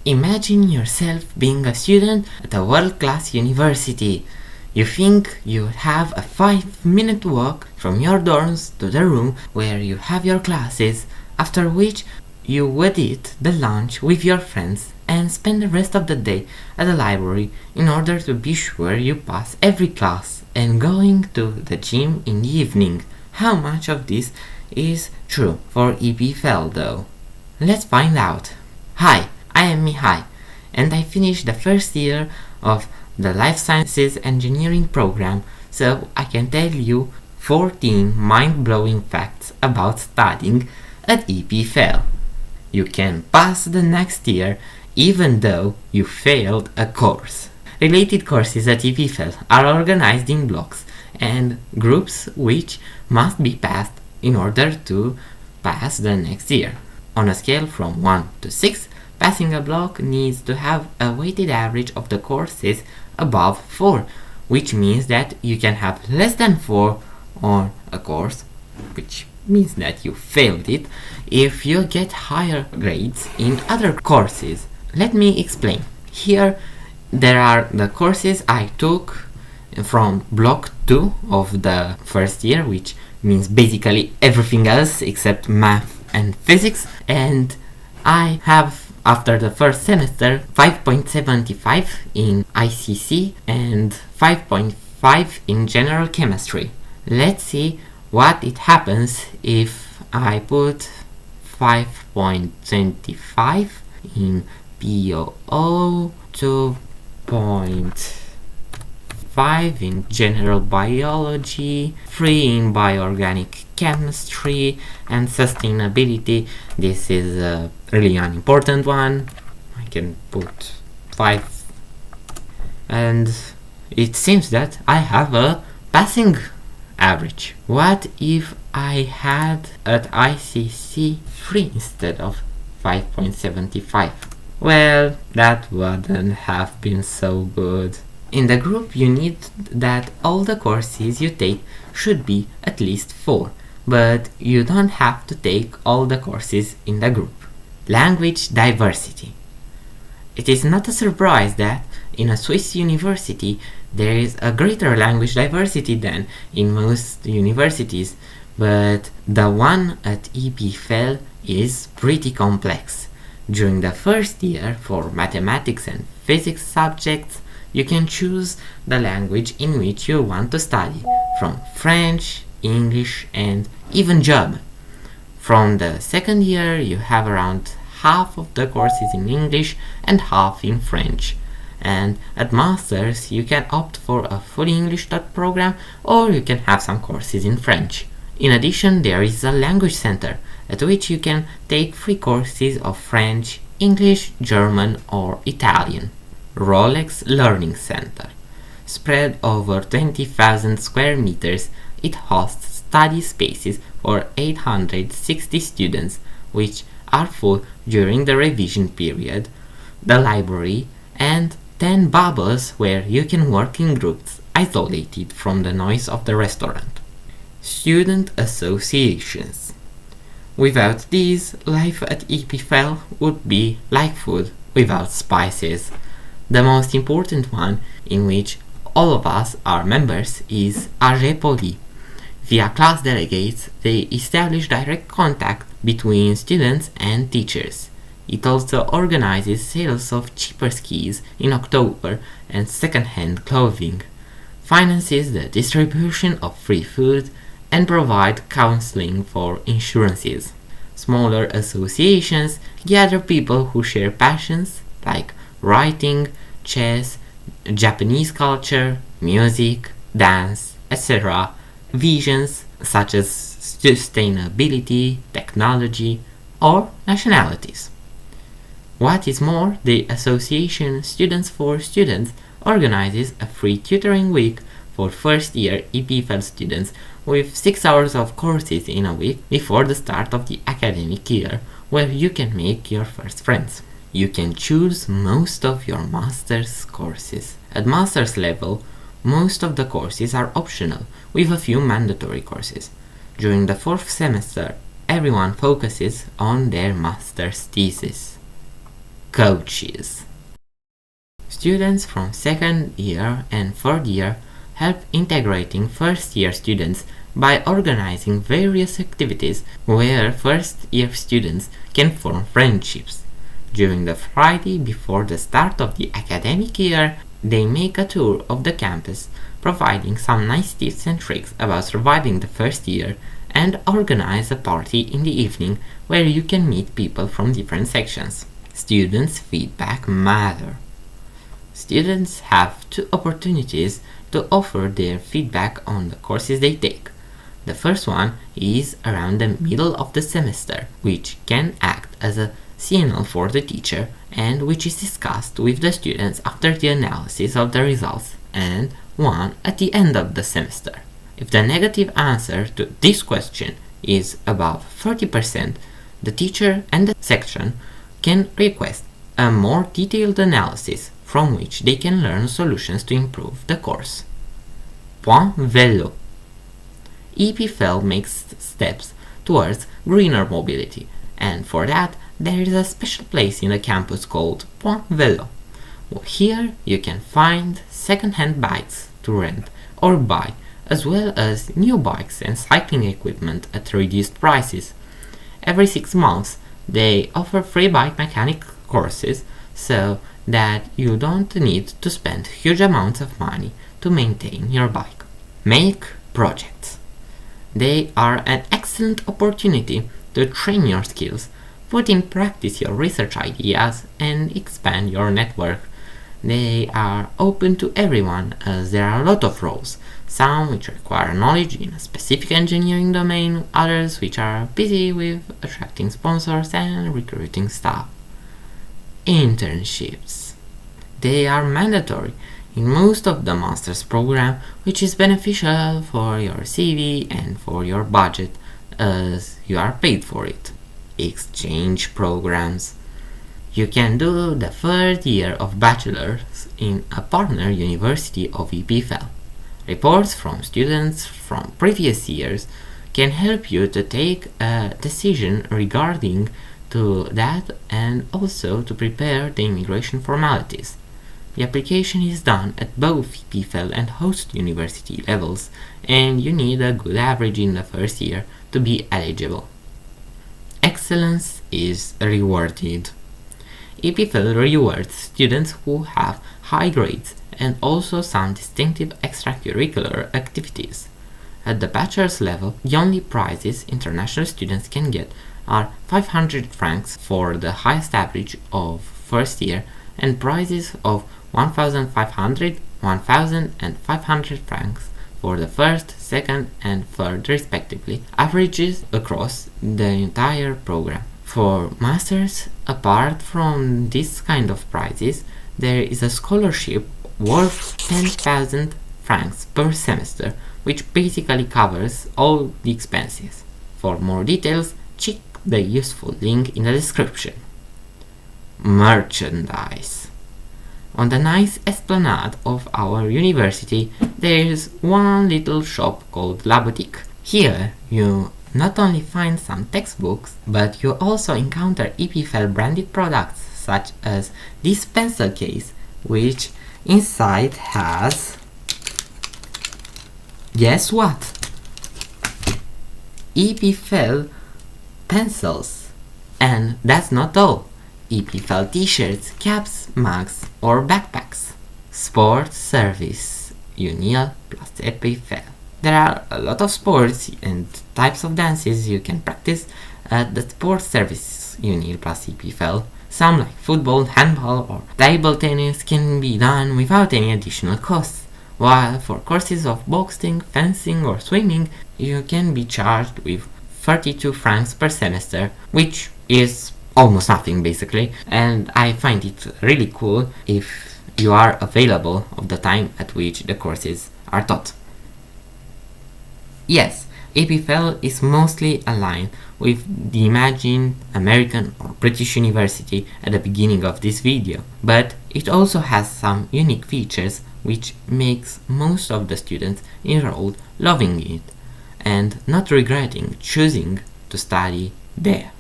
Imagine yourself being a student at a world-class university. You think you have a 5-minute walk from your dorms to the room where you have your classes, after which you would eat the lunch with your friends and spend the rest of the day at the library in order to be sure you pass every class and going to the gym in the evening. How much of this is true for EPFL though? Let's find out. Hi, I am Mihai, and I finished the first year of the Life Sciences Engineering program, so I can tell you 14 mind-blowing facts about studying at EPFL. You can pass the next year even though you failed a course. Related courses at EPFL are organized in blocks and groups which must be passed in order to pass the next year. On a scale from 1 to 6, passing a block needs to have a weighted average of the courses above 4, which means that you can have less than 4 on a course, which means that you failed it, if you get higher grades in other courses. Let me explain. Here there are the courses I took from block 2 of the first year, which means basically everything else except math and physics, and I have, after the first semester, 5.75 in ICC and 5.5 in general chemistry. Let's see what it happens if I put 5.25 in POO, 2.5 in general biology, 3 in bioorganic chemistry, and sustainability. This is a really unimportant one. I can put 5, and it seems that I have a passing average. What if I had at ICC 3 instead of 5.75? Well, that wouldn't have been so good. In the group you need that all the courses you take should be at least 4, but you don't have to take all the courses in the group. Language diversity. It is not a surprise that in a Swiss university there is a greater language diversity than in most universities, but the one at EPFL is pretty complex. During the first year, for mathematics and physics subjects, you can choose the language in which you want to study, from French, English, and even German. From the second year, you have around half of the courses in English and half in French. And at Masters, you can opt for a fully English taught program, or you can have some courses in French. In addition, there is a language center, at which you can take 3 courses of French, English, German, or Italian. Rolex Learning Center. Spread over 20,000 square meters, it hosts study spaces for 860 students, which are full during the revision period, the library, and 10 bubbles where you can work in groups, isolated from the noise of the restaurant. Student associations. Without these, life at EPFL would be like food without spices. The most important one, in which all of us are members, is AG Poly. Via class delegates, they establish direct contact between students and teachers. It also organizes sales of cheaper skis in October and second-hand clothing, finances the distribution of free food, and provide counseling for insurances. Smaller associations gather people who share passions like writing, chess, Japanese culture, music, dance, etc., visions such as sustainability, technology, or nationalities. What is more, the association Students for Students organizes a free tutoring week for first-year EPFL students with 6 hours of courses in a week before the start of the academic year, where you can make your first friends. You can choose most of your master's courses. At master's level, most of the courses are optional, with a few mandatory courses. During the 4th semester, everyone focuses on their master's thesis. coaches. Students from second year and third year help integrating first year students by organizing various activities where first year students can form friendships. During the Friday before the start of the academic year, they make a tour of the campus, providing some nice tips and tricks about surviving the first year, and organize a party in the evening where you can meet people from different sections. Students' feedback matter. Students have two opportunities to offer their feedback on the courses they take. The first one is around the middle of the semester, which can act as a signal for the teacher and which is discussed with the students after the analysis of the results, and one at the end of the semester. If the negative answer to this question is above 30%, the teacher and the section can request a more detailed analysis from which they can learn solutions to improve the course. Point vélo. EPFL makes steps towards greener mobility, and for that there is a special place in the campus called Point Vélo. Here you can find second-hand bikes to rent or buy, as well as new bikes and cycling equipment at reduced prices. Every 6 months they offer free bike mechanic courses so that you don't need to spend huge amounts of money to maintain your bike. Make projects. They are an excellent opportunity to train your skills, put in practice your research ideas, and expand your network. They are open to everyone as there are a lot of roles, some which require knowledge in a specific engineering domain, others which are busy with attracting sponsors and recruiting staff. Internships. They are mandatory in most of the master's program, which is beneficial for your CV and for your budget as you are paid for it. Exchange programs. You can do the third year of bachelor's in a partner university of EPFL. Reports from students from previous years can help you to take a decision regarding to that and also to prepare the immigration formalities. The application is done at both EPFL and host university levels, and you need a good average in the first year to be eligible. Excellence is rewarded. EPFL rewards students who have high grades and also some distinctive extracurricular activities. At the bachelor's level, the only prizes international students can get are 500 francs for the highest average of first year and prizes of 1,500, 1,000 and 500 francs for the first, second and third respectively, averages across the entire program. For masters, apart from this kind of prizes, there is a scholarship worth 10,000 francs per semester, which basically covers all the expenses. For more details, check the useful link in the description. Merchandise. On the nice esplanade of our university, there is one little shop called La Boutique. Here you not only find some textbooks, but you also encounter EPFL branded products such as this pencil case, which inside has, guess what? EPFL pencils. And that's not all. EPFL t-shirts, caps, mugs or backpacks. Sport service UNIL plus EPFL. There are a lot of sports and types of dances you can practice at the sports service UNIL plus EPFL. Some like football, handball or table tennis can be done without any additional costs, while for courses of boxing, fencing or swimming you can be charged with 32 francs per semester, which is almost nothing basically, and I find it really cool if you are available of the time at which the courses are taught. Yes, EPFL is mostly aligned with the imagined American or British university at the beginning of this video, but it also has some unique features which makes most of the students enrolled loving it and not regretting choosing to study there.